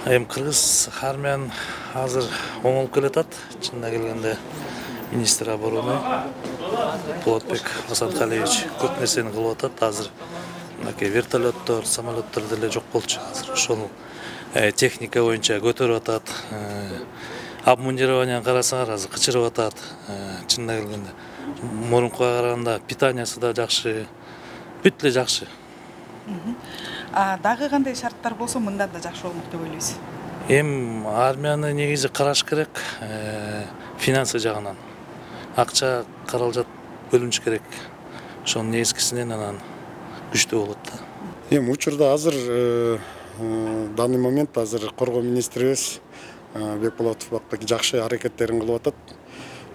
Эми кыргыз армиян азыр оңолуп келатат. Чынына келгенде министр обороны Болотбек Асанкалиевич көп нерсени кылып атат. Азыр мынакей вертолеттор, самолеттор деле жок болчу. Азыр ошол техника боюнча көтөрүп атат. Обмундированияны карасаңар азыр кычырып атат. Чынына келгенде мурункуга караганда питаниясы да жакшы, бүт эле жакшы. Дагы кандай шарттар болсо мындан да жакшы болмок деп ойлойсуз? Армияны негизи караш керек, финансы жагынан. Акча каралжат бөлүнүш керек. Ошонун негизгисинен анан күчтүү болот да. Учурда азыр данный момент азыр коргоо министрибиз Бекболотов бактагы жакшы аракеттерин кылып атат.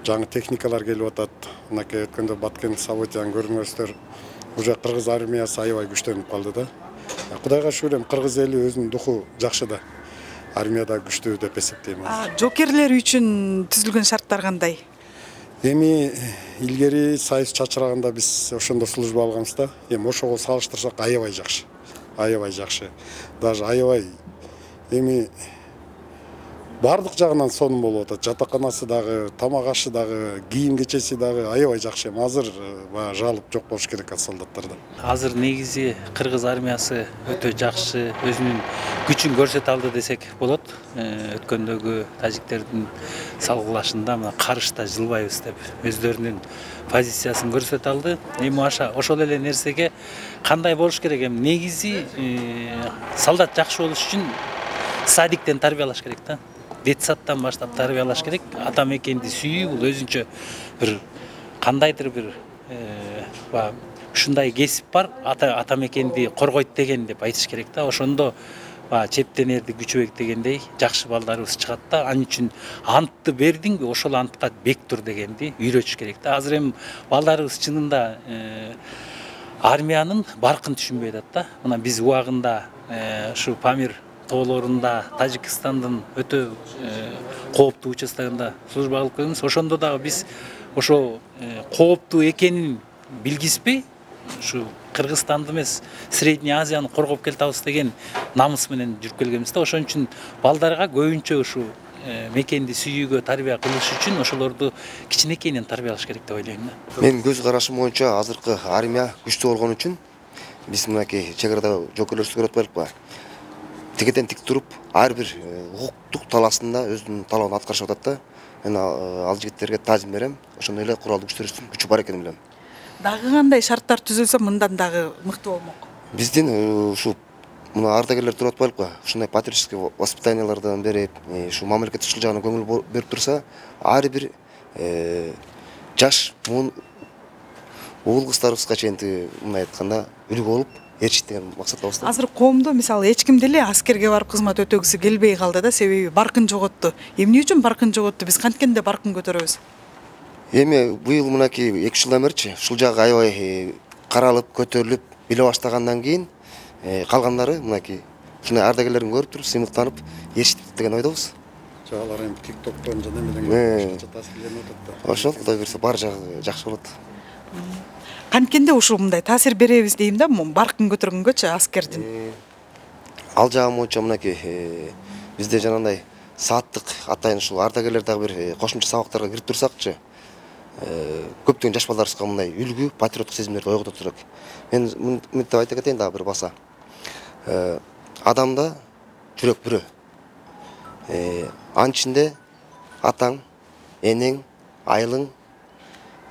Жаңы техникалар келип атат. Мынакей өткөндө Баткен событияны көрдүңүздөр. Уже кыргыз армиясы аябай күчтөнүп калды да. Кудайга шүгүр, кыргыз эли өзүнүн духу жакшы да. Армияда күчтүү деп эсептейм. Жокерлер үчүн түзүлгөн шарттар кандай? Илгери Союз чачырагында биз ошондо служба алганбыз да. Ошого салыштырсак аябай жакшы. Аябай жакшы. Даже аябай бардык жагынан сонун болуп атат. Жатаканасы дагы, тамак ашы дагы, кийим кечеси дагы аябай жакшы. Азыр жалып жок болуш керек солдаттарда. Азыр негизи кыргыз армиясы өтө жакшы, өзүнүн күчүн көрсөтө алды десек болот. Өткөндөгү тажиктердин салгылашында мына карышта жылбайбыз деп өздөрүнүн позициясын көрсөтө алды. Ошол эле нерсеге кандай болуш керек? Негизи солдат жакшы болуш үчүн садиктен тарбиялаш керек да. Детсаттан баштап тарбиялаш керек. Ата мекенди сүйүү, бул өзүнчө бир кандайдыр бир ушундай кесип бар, ата мекенди коргойт деген деп айтыш керек да. Ошондо чептен эрди күчөбөк дегендей жакшы балдарыбыз чыгат да. Ал үчүн антты бердиңби, ошол антка бек тур дегенди үйрөтүш керек да. Азыр балдарыбыз чынында армиянын баркын түшүнбөй атат да. Мына биз убагында ушу Памир тоолорунда Тажикстандын өтө кооптуу участогунда служба кылып келебиз. Ошондо дагы биз ошо кооптуу экенин билгизбей, ушу Кыргызстанды эмес, Средний Азияны коргоп келатабыз деген намыс менен жүрүп келгенбиз да. Ошон үчүн балдарга көбүнчө ушу мекенди сүйүүгө тарбия кылыш үчүн ошолорду кичинекейинен тарбиялаш керек деп ойлойм да. Менин көз карашым боюнча азыркы армия күчтүү болгон үчүн биз мынакей чек арада жокерлерсиз көрөт атпайбызбы? Тегеден тик туруп, ар бир укуктук талаасында өзүнүн талабын аткарышып атат да. Мен ал жигиттерге таазим берем. Ошондой эле куралдуу күчтөрүбүздүн күчү бар экенин билем. Дагы кандай шарттар түзүлсө мындан дагы мыкты болмок? Биздин ушу мына ардагерлер туруп атпайлыкпы? Ушундай патриотический воспитаниялардан берип, ушу мамлекеттик ушул жагына көңүл берип турса, ар бир жаш уул кыздарыбызга чейин мындай айтканда үлгү болуп эрчит деген максаттабыз. Азыр коомдо мисалы эч ким деле аскерге барып кызмат өтөгүсү келбей калды да, себеби баркын жоготту. Эмне үчүн баркын жоготту? Биз канткенде баркын көтөрөбүз? Быйыл мынакей 2 жылдан беричи ушул жагы аябай каралып, көтөрүлүп, биле баштагандан кийин калгандары мынакей ушундай ардагерлерин көрүп туруп, сыймыктанып, эрчитип деген ойдобуз. Алар TikToктон жана эмеден таасирленип атат да. Ошол Кудай берсе бар жагы жакшы болот. Канткенде ушул мындай таасир беребиз дейм да, баркын көтөргөнгөчү аскердин. Ал жагы боюнча мынакей бизде жанагындай сааттык атайын ушул ардагерлер дагы бир кошумча сабактарга кирип турсакчы, көптөгөн жаш балдарыбызга мындай үлгү, патриоттук сезимдерди ойгото турат. Мен мынтип айта кетейин дагы бир баса. Адамда жүрөк бирөө. Анын ичинде атаң, энең, айылың,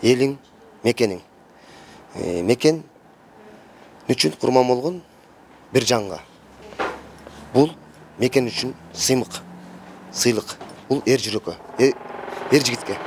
элиң, мекениң. Мекен үчүн курман болгон бир жанга. Бул мекен үчүн сыйлык. Бул эр жүрөккө, эр жигитке.